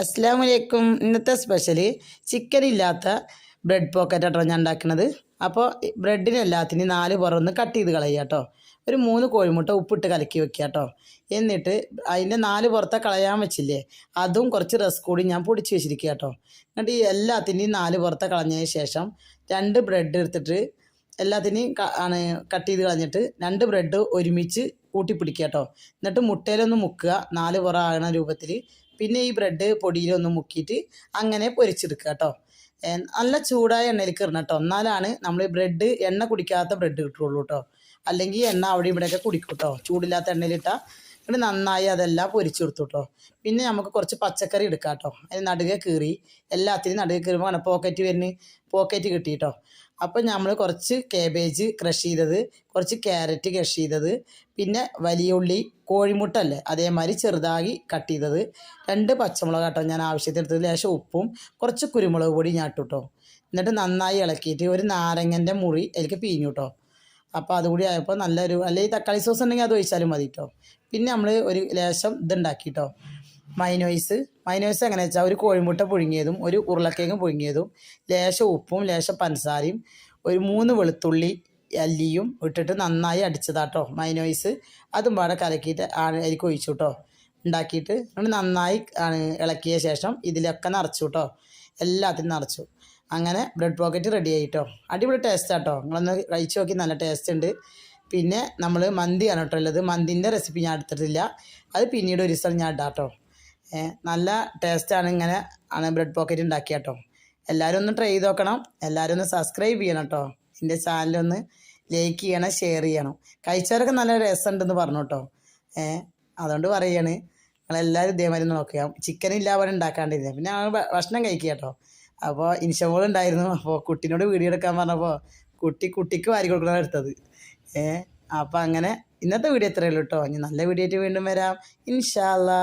അസ്സലാമു അലൈക്കും. ഇന്നത്തെ സ്പെഷ്യൽ ചിക്കൻ ഇല്ലാത്ത ബ്രെഡ് പോക്കറ്റ് ആട്ടോ ഞാൻ ഉണ്ടാക്കുന്നത്. അപ്പോൾ ബ്രെഡിന് എല്ലാത്തിനും 4 പുറമൊന്ന് കട്ട് ചെയ്ത് കളയുക കേട്ടോ. ഒരു 3 കോഴിമുട്ട ഉപ്പിട്ട് കലക്കി വെക്കുക കേട്ടോ. എന്നിട്ട് അതിൻ്റെ 4 പുറത്തെ കളയാൻ വെച്ചില്ലേ, അതും കുറച്ച് റസ്ക് കൂടി ഞാൻ പൊടിച്ച് വെച്ചിരിക്കുക കേട്ടോ. എന്നിട്ട് ഈ എല്ലാത്തിൻ്റെയും 4 പുറത്തെ കളഞ്ഞതിന് ശേഷം 2 ബ്രെഡ് എടുത്തിട്ട് എല്ലാത്തിനെയും കട്ട് ചെയ്ത് കളഞ്ഞിട്ട് 2 ബ്രെഡ് ഒരുമിച്ച് കൂട്ടിപ്പിടിക്കുക കേട്ടോ. എന്നിട്ട് മുട്ടയിലൊന്ന് മുക്കുക 4 പുറ ആകണ രൂപത്തിൽ. പിന്നെ ഈ ബ്രെഡ് പൊടിയിലൊന്ന് മുക്കിയിട്ട് അങ്ങനെ പൊരിച്ചെടുക്കുക കേട്ടോ. നല്ല ചൂടായ എണ്ണയിലേക്ക് ഇടണം കേട്ടോ. എന്നാലാണ് നമ്മൾ ബ്രെഡ് എണ്ണ കുടിക്കാത്ത ബ്രെഡ് കിട്ടുള്ളൂ കേട്ടോ. അല്ലെങ്കിൽ എണ്ണ അവിടെ ഇവിടെയൊക്കെ കുടിക്കും കേട്ടോ. ചൂടില്ലാത്ത എണ്ണയിലിട്ടാൽ എന്നിട്ട് നന്നായി അതെല്ലാം പൊരിച്ചെടുത്തു കേട്ടോ. പിന്നെ നമുക്ക് കുറച്ച് പച്ചക്കറി എടുക്കാം കേട്ടോ. അതിന് നടുകെ കീറി എല്ലാത്തിനും നടുകെ കീറുമ്പോൾ പോക്കറ്റ് വരുന്ന പോക്കറ്റ് കിട്ടി കേട്ടോ. അപ്പോൾ നമ്മൾ കുറച്ച് കാബേജ് ക്രഷ് ചെയ്തത്, കുറച്ച് ക്യാരറ്റ് ക്രഷ് ചെയ്തത്, പിന്നെ വലിയ ഉള്ളി, കോഴിമുട്ട അല്ലേ അതേമാതിരി ചെറുതായി കട്ട് ചെയ്തത്, 2 പച്ചമുളക് കേട്ടോ ഞാൻ ആവശ്യത്തിനെടുത്തത്, ലേശം ഉപ്പും കുറച്ച് കുരുമുളക് പൊടി ഞാൻ ഇട്ടു കേട്ടോ. എന്നിട്ട് നന്നായി ഇളക്കിയിട്ട് ഒരു നാരങ്ങൻ്റെ മുറി അതിലേക്ക് പിഴിഞ്ഞു കേട്ടോ. അപ്പോൾ അതുകൂടി ആയപ്പോൾ നല്ലൊരു, അല്ലെങ്കിൽ തക്കാളി സോസ് ഉണ്ടെങ്കിൽ അത് ഒഴിച്ചാലും മതി കേട്ടോ. പിന്നെ നമ്മൾ ഒരു ലേശം ഇതുണ്ടാക്കി കേട്ടോ, മൈനോയ്സ് എങ്ങനെ വെച്ചാൽ ഒരു കോഴിമുട്ട പുഴുങ്ങിയതും ഒരു ഉരുളക്കിഴങ്ങ് പുഴുങ്ങിയതും ലേശം ഉപ്പും ലേശം പഞ്ചസാരയും ഒരു 3 വെളുത്തുള്ളി അല്ലിയും ഇട്ടിട്ട് നന്നായി അടിച്ചതാട്ടോ മൈനോയ്സ്. അതും പാടെ കലക്കിയിട്ട് അതിലേക്ക് ഒഴിച്ചു കേട്ടോ. ഉണ്ടാക്കിയിട്ട് നമ്മൾ നന്നായി ഇളക്കിയ ശേഷം ഇതിലൊക്കെ നിറച്ചു കേട്ടോ. എല്ലാത്തിനും നിറച്ചു. അങ്ങനെ ബ്രെഡ് പോക്കറ്റ് റെഡി ആയിട്ടോ. അടിപൊളി ടേസ്റ്റാട്ടോ. നിങ്ങളൊന്ന് കഴിച്ച് നോക്കി, നല്ല ടേസ്റ്റ് ഉണ്ട്. പിന്നെ നമ്മൾ മന്തിയാണ് കേട്ടോ ഉള്ളത്. മന്തിൻ്റെ റെസിപ്പി ഞാൻ എടുത്തിട്ടില്ല, അത് പിന്നീട് ഒരു ദിവസം ഞാൻ ഇടാം കേട്ടോ. നല്ല ടേസ്റ്റാണ്. ഇങ്ങനെ ആണ് ബ്രെഡ് പോക്കറ്റ് ഉണ്ടാക്കിയ കേട്ടോ. എല്ലാവരും ഒന്ന് ട്രൈ ചെയ്ത് നോക്കണം. എല്ലാവരും ഒന്ന് സബ്സ്ക്രൈബ് ചെയ്യണം കേട്ടോ. എൻ്റെ ചാനലൊന്ന് ലൈക്ക് ചെയ്യണം, ഷെയർ ചെയ്യണം. കഴിച്ചവരൊക്കെ നല്ല രസമുണ്ടെന്ന് പറഞ്ഞു കേട്ടോ. അതുകൊണ്ട് പറയുകയാണ്, നിങ്ങളെല്ലാവരും ഇതേമാതിരി നോക്കുക. ചിക്കൻ ഇല്ലാതെ ഉണ്ടാക്കാണ്ടിരുന്നത് പിന്നെ ഞങ്ങൾ ഭക്ഷണം കഴിക്കുക കേട്ടോ. അപ്പോൾ ഇൻഷമോളുണ്ടായിരുന്നു. അപ്പോൾ കുട്ടീനോട് വീഡിയോ എടുക്കാൻ പറഞ്ഞപ്പോൾ കുട്ടിക്ക് വാരി കൊടുക്കണം എടുത്തത്. അപ്പോൾ അങ്ങനെ ഇന്നത്തെ വീഡിയോ എത്രയുള്ളൂ കേട്ടോ. ഇനി നല്ല വീഡിയോ ആയിട്ട് വീണ്ടും വരാം ഇൻഷാ അല്ലാ.